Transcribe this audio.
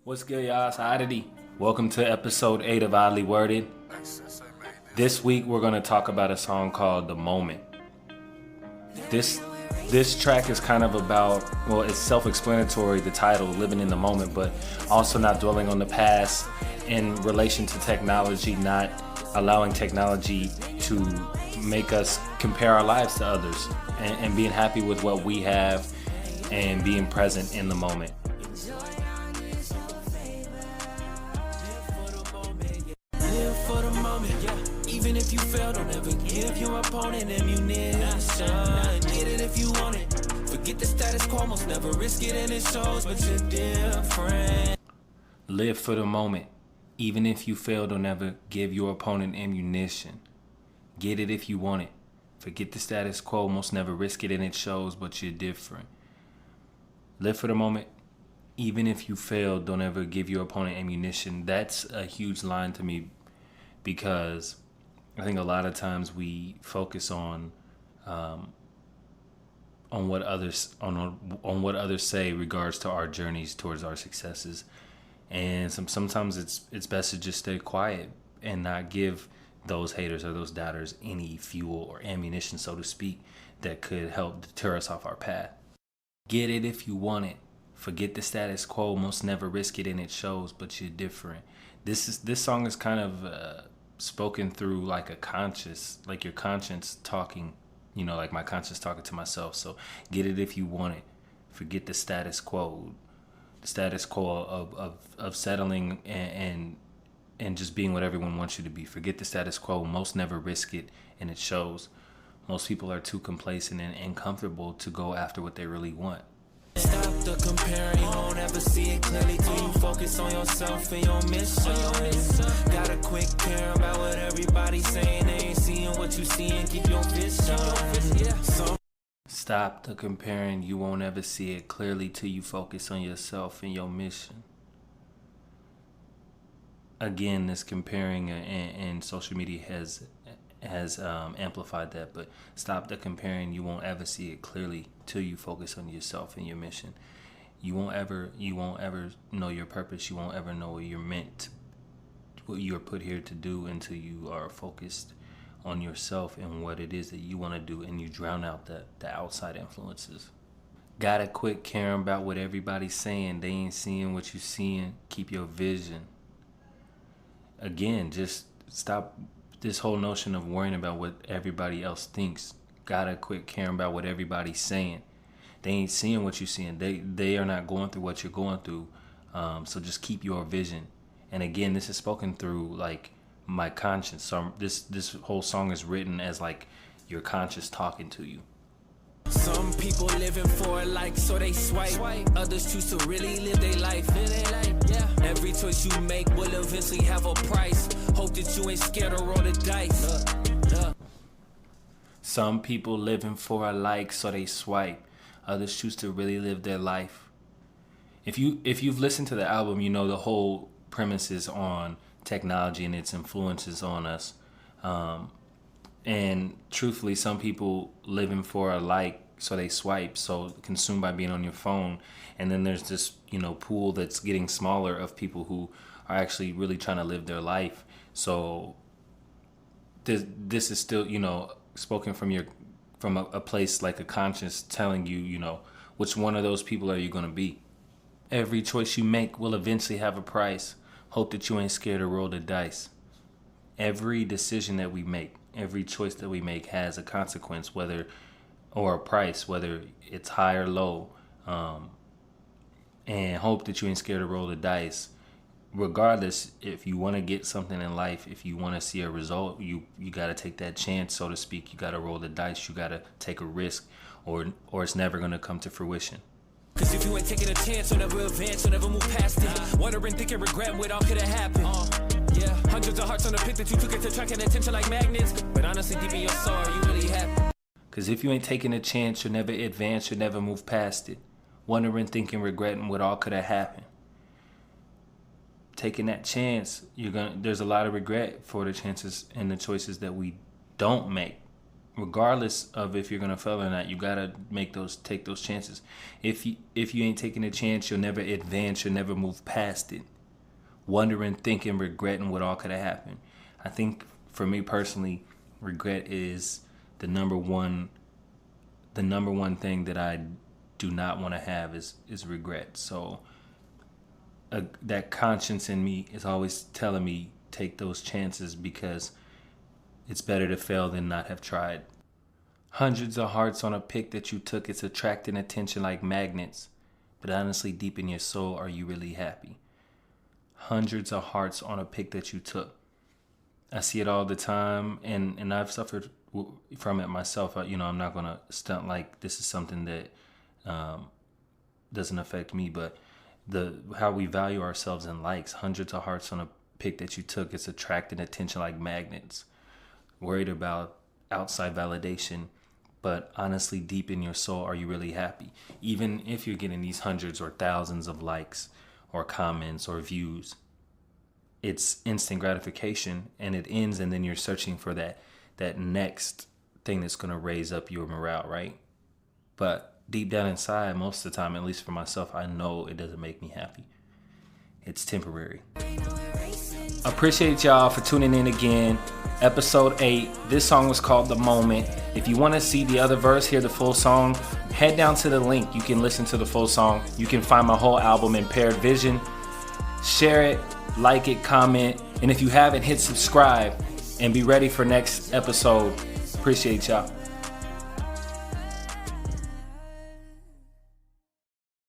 What's good, y'all? It's O.D.D.Y. Welcome to episode 8 of Oddly Worded. This week we're going to talk about a song called The Moment. This track is kind of about, well, it's self-explanatory, the title, living in the moment, but also not dwelling on the past in relation to technology, not allowing technology to make us compare our lives to others, and being happy with what we have and being present in the moment. Even if you fail, don't ever give your opponent ammunition. Get it if you want it. Forget the status quo, most never risk it and it shows, but you're different. Live for the moment. Even if you fail, don't ever give your opponent ammunition. Get it if you want it. Forget the status quo, most never risk it and it shows, but you're different. Live for the moment. Even if you fail, don't ever give your opponent ammunition. That's a huge line to me, because I think a lot of times we focus on what others say in regards to our journeys towards our successes, and sometimes it's best to just stay quiet and not give those haters or those doubters any fuel or ammunition, so to speak, that could help deter us off our path. Get it if you want it. Forget the status quo. Most never risk it and it shows, but you're different. This song is kind of spoken through like your conscience talking, like my conscience talking to myself. So get it if you want it. Forget the status quo. The status quo of settling and just being what everyone wants you to be. Forget the status quo. Most never risk it and it shows. Most people are too complacent and comfortable to go after what they really want. Stop the comparing, you won't ever see it clearly till you focus on yourself and your mission. Gotta quit caring about what everybody's saying. They ain't seeing what you see and keep your vision. Stop the comparing, you won't ever see it clearly till you focus on yourself and your mission. Again, this comparing and social media has amplified that, but stop the comparing, you won't ever see it clearly till you focus on yourself and your mission. You won't ever know your purpose. You won't ever know what you're meant, what you are put here to do, until you are focused on yourself and what it is that you want to do, and you drown out the outside influences. Gotta quit caring about what everybody's saying. They ain't seeing what you're seeing. Keep your vision. Again, just stop this whole notion of worrying about what everybody else thinks. Gotta quit caring about what everybody's saying. They ain't seeing what you're seeing. They are not going through what you're going through. So just keep your vision. And again, this is spoken through like my conscience. So this whole song is written as like your conscience talking to you. Some people living for a like, so they swipe. Others choose to really live their life. Every choice you make will eventually have a price. Hope that you ain't scared to roll the dice. Some people living for a like, so they swipe. Others choose to really live their life. If you've listened to the album, you know the whole premise is on technology and its influences on us. And truthfully, some people living for a like, so they swipe, so consumed by being on your phone. And then there's this, pool that's getting smaller of people who are actually really trying to live their life. So this is still, spoken from a place like a conscience telling you, which one of those people are you going to be. Every choice you make will eventually have a price. Hope that you ain't scared to roll the dice. Every decision that we make, every choice that we make has a consequence, or a price, whether it's high or low. And hope that you ain't scared to roll the dice. Regardless, if you want to get something in life, if you want to see a result, you got to take that chance, so to speak. You got to roll the dice. You got to take a risk, or it's never going to come to fruition. Cause if you ain't taking a chance, you'll never advance, you'll never move past it. Wondering, thinking, regretting what all could have happened. Hundreds of hearts on the pick that you took it to attracting attention like magnets. But honestly, deep in your soul, are you really happy? Cause if you ain't taking a chance, you'll never advance, you'll never move past it. Wondering, thinking, regretting what all could have happened. Taking that chance, there's a lot of regret for the chances and the choices that we don't make, regardless of if you're gonna fail or not, you gotta take those chances. If you ain't taking a chance, you'll never advance, you'll never move past it. Wondering, thinking, regretting what all could have happened. I think for me personally, regret is the number one thing that I do not want to have is regret. So that conscience in me is always telling me take those chances, because it's better to fail than not have tried. Hundreds of hearts on a pic that you took, it's attracting attention like magnets. But honestly, deep in your soul, are you really happy? Hundreds of hearts on a pic that you took. I see it all the time, and I've suffered from it myself. I'm not gonna stunt like this is something that doesn't affect me, but how we value ourselves in likes. Hundreds of hearts on a pic that you took, it's attracting attention like magnets. Worried about outside validation, but honestly, deep in your soul, are you really happy? Even if you're getting these hundreds or thousands of likes or comments or views, it's instant gratification, and it ends, and then you're searching for that next thing that's going to raise up your morale, right? But deep down inside, most of the time, at least for myself, I know it doesn't make me happy. It's temporary. Appreciate y'all for tuning in again. Episode 8. This song was called The Moment. If you want to see the other verse, hear the full song, head down to the link. You can listen to the full song. You can find my whole album, Impaired Vision. Share it, like it, comment, and if you haven't, hit subscribe and be ready for next episode. Appreciate y'all.